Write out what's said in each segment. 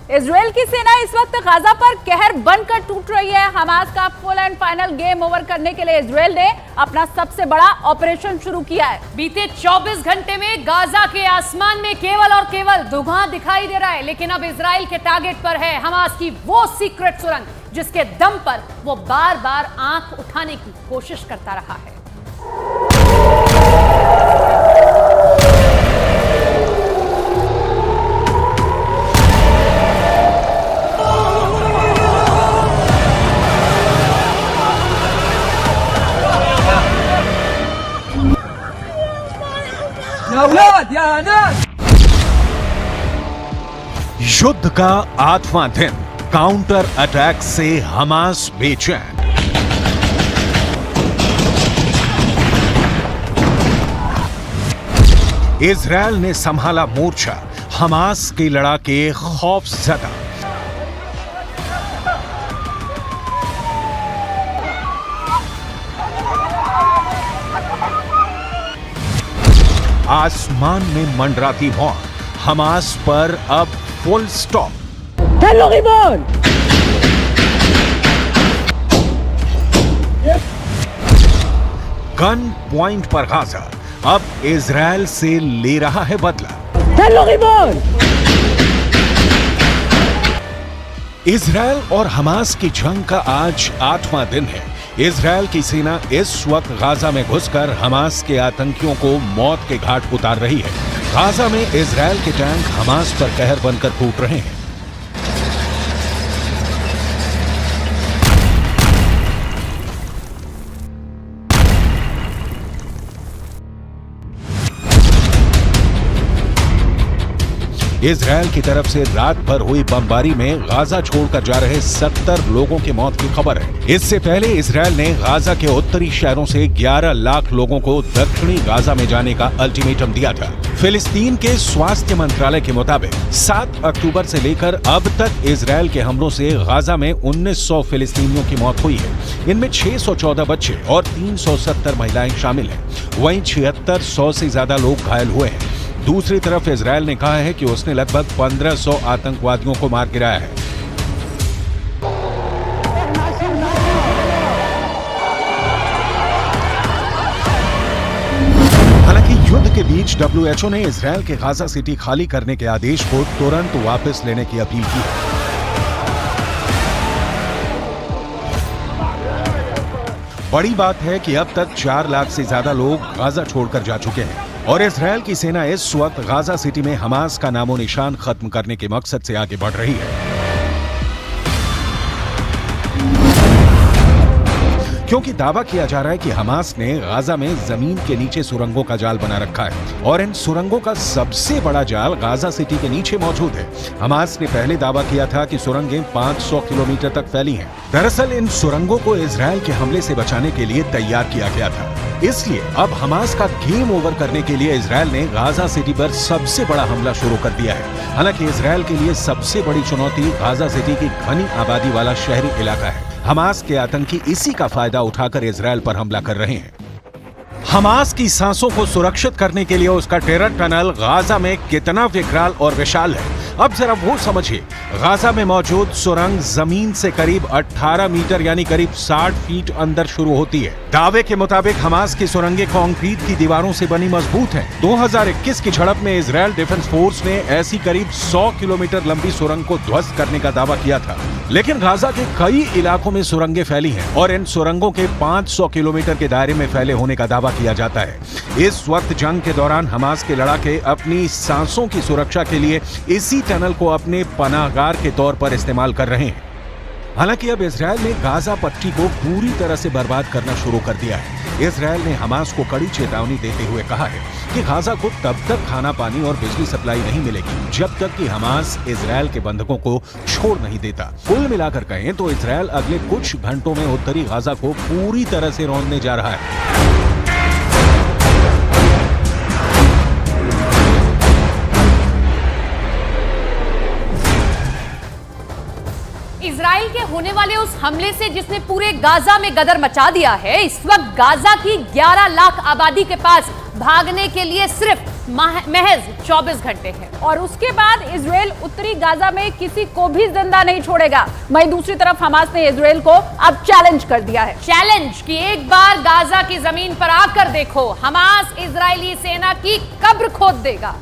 Israel की सेना इस वक्त गाजा पर कहर बनकर टूट रही है। हमास का full and final game over करने के लिए इजराइल ने अपना सबसे बड़ा ऑपरेशन शुरू किया है। बीते 24 घंटे में गाजा के आसमान में केवल और केवल धुआं दिखाई दे रहा है, लेकिन अब इजराइल के टारगेट पर है हमास की वो सीक्रेट सुरंग जिसके दम पर वो बार बार आंख उठाने की कोशिश करता रहा है। युद्ध का 8वां दिन, काउंटर अटैक से हमास बेचैन। इजराइल ने संभाला मोर्चा, हमास की लड़ाके खौफजदा। आसमान में मंडराती मौत, हमास पर अब फुल स्टॉप। गन पॉइंट पर गाजा अब इजराइल से ले रहा है बदला। इजराइल और हमास की जंग का आज 8वां दिन है। इजराइल की सेना इस वक्त गाजा में घुसकर हमास के आतंकियों को मौत के घाट उतार रही है। गाजा में इजराइल के टैंक हमास पर कहर बनकर टूट रहे हैं। इजराइल की तरफ से रात भर हुई बमबारी में गाजा छोड़कर जा रहे 70 लोगों की मौत की खबर है। इससे पहले इजराइल ने गाजा के उत्तरी शहरों से 11 लाख लोगों को दक्षिणी गाजा में जाने का अल्टीमेटम दिया था। फिलिस्तीन के स्वास्थ्य मंत्रालय के मुताबिक 7 अक्टूबर से लेकर अब तक इजराइल के हमलों से गाजा में 1900 फिलिस्तीनियों की मौत हुई है। इनमें 614 बच्चे और 370 महिलाएं शामिल हैं। वहीं 7600 से ज्यादा लोग घायल हुए हैं। दूसरी तरफ इजराइल ने कहा है कि उसने लगभग 1500 आतंकवादियों को मार गिराया है। हालांकि युद्ध के बीच WHO ने इजराइल के गाजा सिटी खाली करने के आदेश को तुरंत वापस लेने की अपील की है। बड़ी बात है कि अब तक 4 लाख से ज्यादा लोग गाजा छोड़कर जा चुके हैं और इजराइल की सेना इस वक्त गाजा सिटी में हमास का नामो निशान खत्म करने के मकसद से आगे बढ़ रही है। क्योंकि दावा किया जा रहा है कि हमास ने गाजा में जमीन के नीचे सुरंगों का जाल बना रखा है और इन सुरंगों का सबसे बड़ा जाल गाजा सिटी के नीचे मौजूद है। हमास ने पहले दावा किया था कि सुरंगें 500 किलोमीटर तक फैली हैं। दरअसल इन सुरंगों को इजराइल के हमले से बचाने के लिए तैयार किया गया था। इसलिए अब हमास का गेम ओवर करने के लिए इजराइल ने गाजा सिटी पर सबसे बड़ा हमला शुरू कर दिया है। हालांकि इजराइल के लिए सबसे बड़ी चुनौती गाजा सिटी की घनी आबादी वाला शहरी इलाका है। हमास के आतंकी इसी का फायदा उठाकर इजराइल पर हमला कर रहे हैं। हमास की सांसों को सुरक्षित करने के लिए उसका टेरर टनल गाजा में कितना विकराल और विशाल है, अब जरा वो समझिए। गाजा में मौजूद सुरंग जमीन से करीब 18 मीटर यानी करीब 60 फीट अंदर शुरू होती है। दावे के मुताबिक हमास की सुरंगें कंक्रीट की दीवारों से बनी मजबूत हैं। 2021 की झड़प में इजराइल डिफेंस फोर्स ने ऐसी करीब 100 किलोमीटर लंबी सुरंग को ध्वस्त करने का दावा किया था। लेकिन गाजा के कई इलाकों में सुरंगें फैली हैं और इन सुरंगों के 500 किलोमीटर के दायरे में फैले होने का दावा किया जाता है। इस वक्त जंग के दौरान हमास के लड़ाके अपनी सांसों की सुरक्षा के लिए इसी टनल को अपने पनाहगार के तौर पर इस्तेमाल कर रहे हैं। हालांकि अब इजराइल ने गाजा पट्टी को पूरी तरह से बर्बाद करना शुरू कर दिया है। इजराइल ने हमास को कड़ी चेतावनी देते हुए कहा है कि गाजा को तब तक खाना पानी और बिजली सप्लाई नहीं मिलेगी जब तक कि हमास इजराइल के बंधकों को छोड़ नहीं देता। कुल मिलाकर कहें तो इजराइल अगले कुछ घंटों में उत्तरी गाजा को पूरी तरह से रौंदने जा रहा है। इजराइल के होने वाले उस हमले से जिसने पूरे गाजा में गदर मचा दिया है, इस वक्त गाजा की 11 लाख आबादी के पास भागने के लिए सिर्फ महज 24 घंटे है। और उसके बाद इजराइल उत्तरी गाजा में किसी को भी जिंदा नहीं छोड़ेगा। वहीं दूसरी तरफ हमास ने इजराइल को अब चैलेंज कर दिया है। चैलेंज कि एक बार गाजा की जमीन पर आकर देखो, हमास इजरायली सेना की कब्र खोद देगा।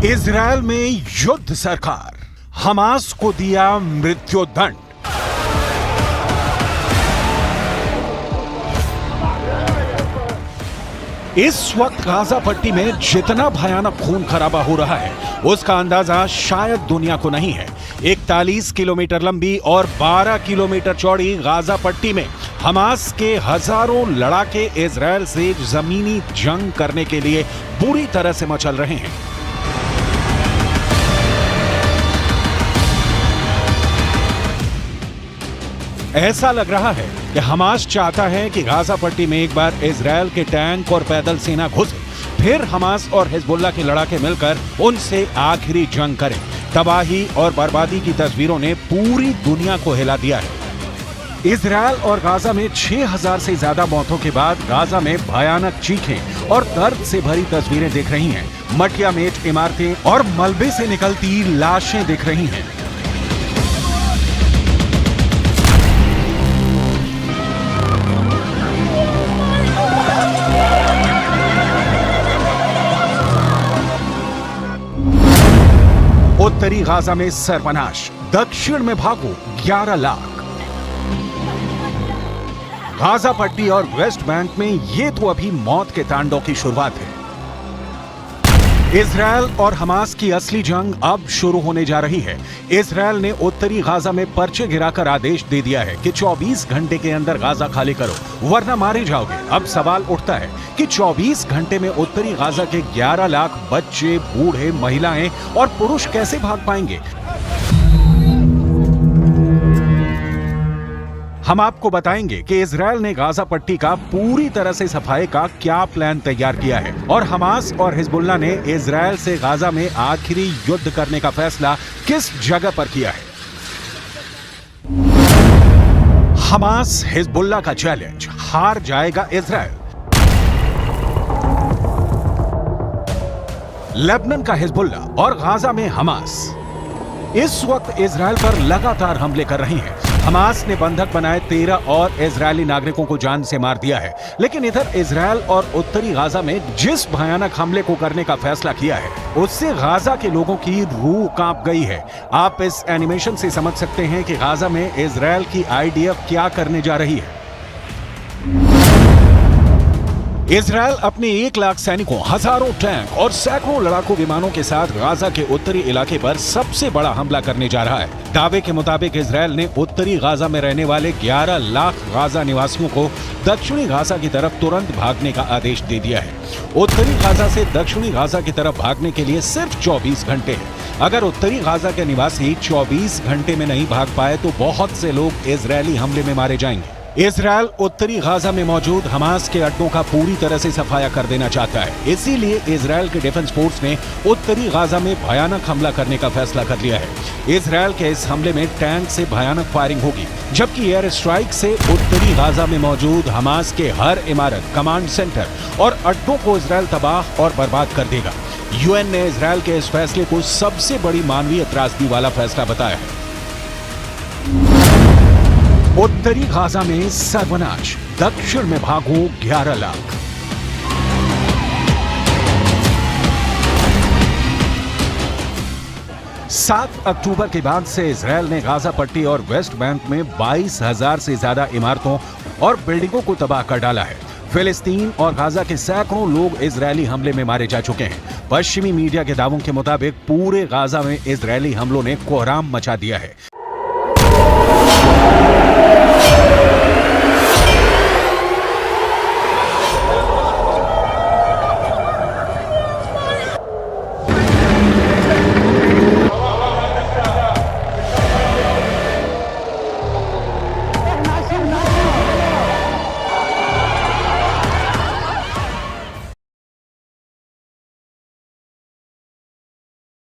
इजरायल में युद्ध सरकार, हमास को दिया मृत्युदंड। इस वक्त गाजा पट्टी में जितना भयानक खून खराबा हो रहा है उसका अंदाजा शायद दुनिया को नहीं है। 41 किलोमीटर लंबी और 12 किलोमीटर चौड़ी गाजा पट्टी में हमास के हजारों लड़ाके इजरायल से जमीनी जंग करने के लिए बुरी तरह से मचल रहे हैं। ऐसा लग रहा है कि हमास चाहता है कि गाजा पट्टी में एक बार इजरायल के टैंक और पैदल सेना घुसे, फिर हमास और हिजबुल्लाह के लड़ाके मिलकर उनसे आखिरी जंग करें। तबाही और बर्बादी की तस्वीरों ने पूरी दुनिया को हिला दिया है। इजरायल और गाजा में 6000 से ज्यादा मौतों के बाद गाजा में भयानक चीखें और दर्द से भरी तस्वीरें दिख रही हैं। मटिया मेट इमारतें और मलबे से निकलती लाशें दिख रही हैं। उत्तरी गाजा में सर्वनाश, दक्षिण में भागो 11 लाख। गाजा पट्टी और वेस्ट बैंक में ये तो अभी मौत के तांडव की शुरुआत है। इजरायल और हमास की असली जंग अब शुरू होने जा रही है। इजरायल ने उत्तरी गाजा में पर्चे गिराकर आदेश दे दिया है कि 24 घंटे के अंदर गाजा खाली करो वरना मारे जाओगे। अब सवाल उठता है कि 24 घंटे में उत्तरी गाजा के 11 लाख बच्चे, बूढ़े, महिलाएं और पुरुष कैसे भाग पाएंगे? हम आपको बताएंगे कि इजरायल ने गाजा पट्टी का पूरी तरह से सफाई का क्या प्लान तैयार किया है और हमास और हिजबुल्लाह ने इजरायल से गाजा में आखिरी युद्ध करने का फैसला किस जगह पर किया है। हमास हिजबुल्लाह का चैलेंज, हार जाएगा इजरायल। लेबनान का हिजबुल्लाह और गाजा में हमास इस वक्त इजरायल पर लगातार हमले कर रही हैं। हमास ने बंधक बनाए 13 और इजरायली नागरिकों को जान से मार दिया है। लेकिन इधर इजरायल और उत्तरी गाजा में जिस भयानक हमले को करने का फैसला किया है उससे गाजा के लोगों की रूह कांप गई है। आप इस एनिमेशन से समझ सकते हैं कि गाजा में इजरायल की आईडीएफ क्या करने जा रही है। इजरायल अपने 1 लाख सैनिकों, हजारों टैंक और सैकड़ों लड़ाकू विमानों के साथ गाजा के उत्तरी इलाके पर सबसे बड़ा हमला करने जा रहा है। दावे के मुताबिक इजरायल ने उत्तरी गाजा में रहने वाले 11 लाख गाजा निवासियों को दक्षिणी गाजा की तरफ तुरंत भागने का आदेश दे दिया है। उत्तरी गाजा से दक्षिणी गाजा की तरफ भागने के लिए सिर्फ 24 घंटे हैं। अगर उत्तरी गाजा के निवासी 24 घंटे में नहीं भाग पाए तो बहुत से लोग इजरायली हमले में मारे जाएंगे। इजरायल उत्तरी गाजा में मौजूद हमास के अड्डों का पूरी तरह से सफाया कर देना चाहता है। इसीलिए इजरायल के डिफेंस फोर्स ने उत्तरी गाजा में भयानक हमला करने का फैसला कर लिया है। इजरायल के इस हमले में टैंक से भयानक फायरिंग होगी, जबकि एयर स्ट्राइक से उत्तरी गाजा में मौजूद हमास के हर इमारत, कमांड सेंटर और अड्डों को इजरायल तबाह और बर्बाद कर देगा। यूएन ने इजरायल के इस फैसले को सबसे बड़ी मानवीय त्रासदी वाला फैसला बताया है। उत्तरी गाजा में सर्वनाश, दक्षिण में भागो 11 लाख। सात अक्टूबर के बाद से इजरायल ने गाजा पट्टी और वेस्ट बैंक में 22,000 से ज्यादा इमारतों और बिल्डिंगों को तबाह कर डाला है। फिलिस्तीन और गाजा के सैकड़ों लोग इजरायली हमले में मारे जा चुके हैं। पश्चिमी मीडिया के दावों के मुताबिक पूरे गाजा में इजरायली हमलों ने कोहराम मचा दिया है।